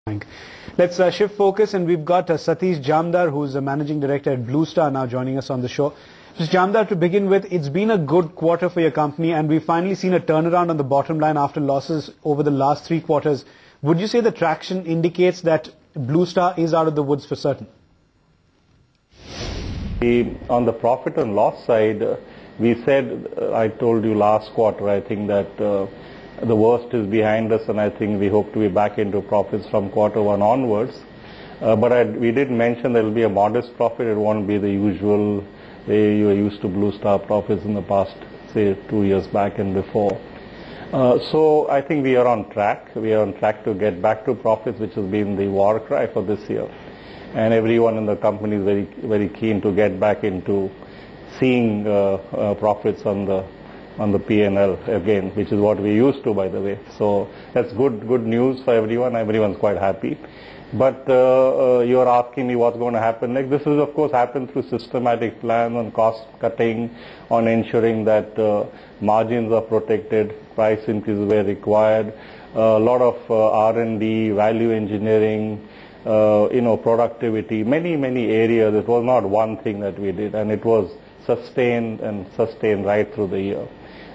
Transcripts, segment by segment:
Bank. Let's shift focus, and we've got Satish Jamdar, who's the managing director at Blue Star, now joining us on the show. Mr. Jamdar, to begin with, it's been a good quarter for your company, and we've finally seen a turnaround on the bottom line after losses over the last 3 quarters. Would you say the traction indicates that Blue Star is out of the woods for certain? On the profit and loss side, we said, I told you last quarter, I think that the worst is behind us, and I think we hope to be back into profits from Q1 onwards. But we did mention there will be a modest profit. It won't be the usual way you are used to Blue Star profits in the past, say, 2 years back and before. So I think we are on track. We are on track to get back to profits, which has been the war cry for this year. And everyone in the company is very, very keen to get back into seeing profits on the P&L again, which is what we used to, by the way. So that's good news for everyone. Everyone's quite happy. But you're asking me what's going to happen next. This will, of course, happen through systematic plan on cost cutting, on ensuring that margins are protected, price increases where required, a lot of R&D, value engineering, productivity, many areas. It was not one thing that we did, and it was sustained right through the year,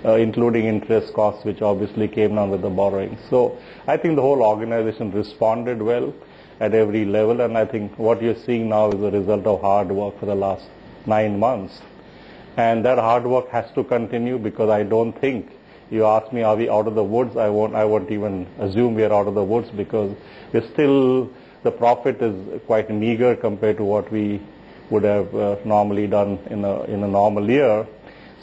including interest costs, which obviously came down with the borrowing. So I think the whole organization responded well at every level, and I think what you're seeing now is a result of hard work for the last 9 months. And that hard work has to continue, because I don't think, you ask me, are we out of the woods? I won't even assume we are out of the woods, because we're still, the profit is quite meager compared to what we would have normally done in a normal year.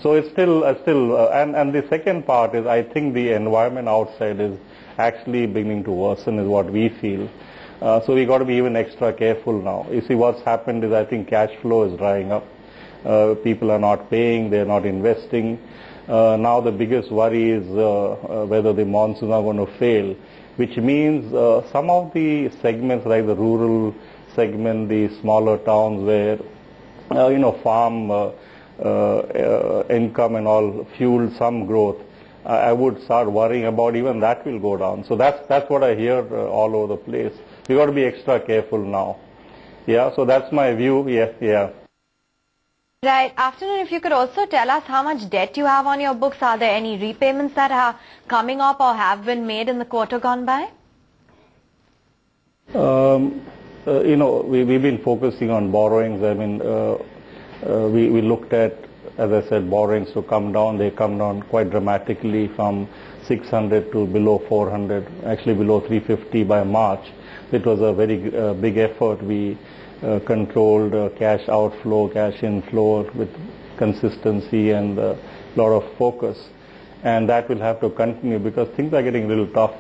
So it's still and the second part is, I think the environment outside is actually beginning to worsen, is what we feel. So we got to be even extra careful now. You see, what's happened is, I think cash flow is drying up. People are not paying, they're not investing. Now the biggest worry is whether the monsoons are going to fail, which means some of the segments, like the rural segment, the smaller towns where farm income and all fueled some growth, I would start worrying about even that will go down. So that's what I hear all over the place. We got to be extra careful now. Yeah, so that's my view. Yeah. Right. Afternoon, if you could also tell us how much debt you have on your books. Are there any repayments that are coming up or have been made in the quarter gone by? We've been focusing on borrowings. I mean, we looked at, as I said, borrowings to come down. They come down quite dramatically from 600 to below 400, actually below 350 by March. It was a very big effort. We controlled cash outflow, cash inflow with consistency and a lot of focus. And that will have to continue, because things are getting a little tough.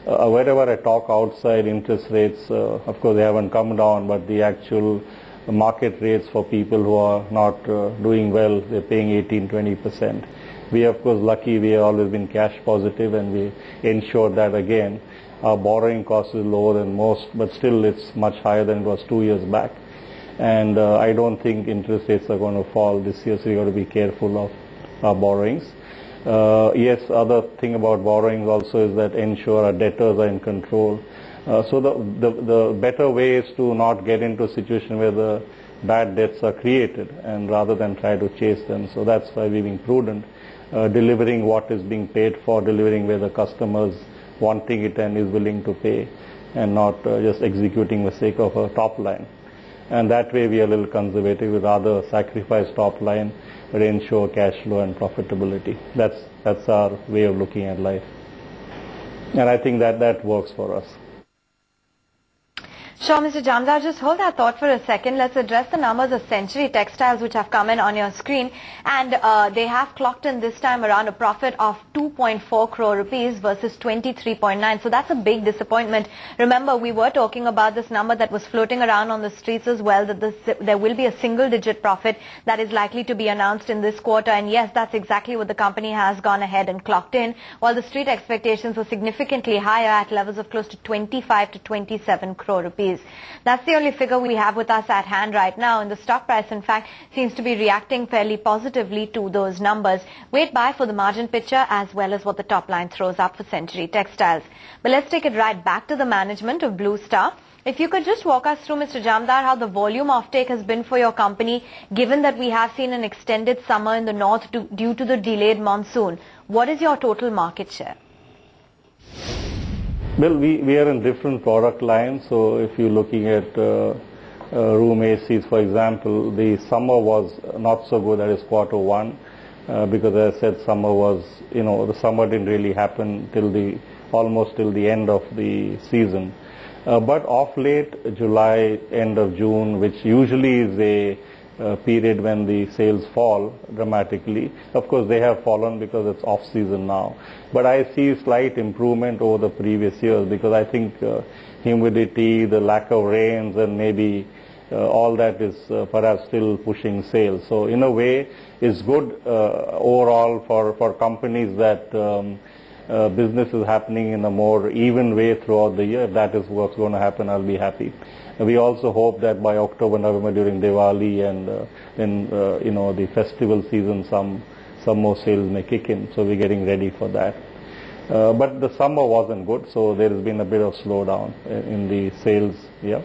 Wherever I talk outside, interest rates, of course, they haven't come down, but the actual market rates for people who are not doing well, they're paying 18-20%. We, of course, lucky we have always been cash positive, and we ensure that again. Our borrowing cost is lower than most, but still it's much higher than it was 2 years back. And I don't think interest rates are going to fall this year, so we got to be careful of our borrowings. Yes, other thing about borrowings also is that ensure our debtors are in control. So the better way is to not get into a situation where the bad debts are created, and rather than try to chase them. So that's why we're being prudent, delivering what is being paid for, delivering where the customers wanting it and is willing to pay, and not just executing for the sake of a top line. And that way we are a little conservative. We'd rather sacrifice top line but ensure cash flow and profitability. That's our way of looking at life. And I think that works for us. Sure, Mr. Jamdar, just hold that thought for a second. Let's address the numbers of Century Textiles, which have come in on your screen. And they have clocked in this time around a profit of 2.4 crore rupees versus 23.9. So that's a big disappointment. Remember, we were talking about this number that was floating around on the streets as well, that there will be a single-digit profit that is likely to be announced in this quarter. And yes, that's exactly what the company has gone ahead and clocked in, while the street expectations were significantly higher at levels of close to 25 to 27 crore rupees. rupees. That's the only figure we have with us at hand right now, and the stock price, in fact, seems to be reacting fairly positively to those numbers. Wait by for the margin picture as well as what the top line throws up for Century Textiles. But let's take it right back to the management of Blue Star. If you could just walk us through, Mr. Jamdar, how the volume offtake has been for your company, given that we have seen an extended summer in the north due to the delayed monsoon. What is your total market share? Well, we are in different product lines. So if you're looking at room ACs, for example, the summer was not so good. That is Q1, because as I said, summer was, the summer didn't really happen till almost till the end of the season. But of late, July, end of June, which usually is a period when the sales fall dramatically. Of course, they have fallen because it's off-season now. But I see slight improvement over the previous years, because I think humidity, the lack of rains, and maybe all that is perhaps still pushing sales. So in a way, it's good overall for companies that business is happening in a more even way throughout the year. If that is what's going to happen, I'll be happy. We also hope that by October, November, during Diwali and then the festival season, some more sales may kick in. So we're getting ready for that. But the summer wasn't good, so there has been a bit of slowdown in the sales. Yeah.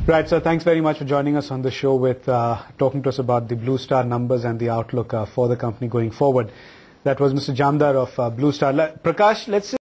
Right, sir. Thanks very much for joining us on the show with talking to us about the Blue Star numbers and the outlook for the company going forward. That was Mr. Jamdar of Blue Star. Prakash, let's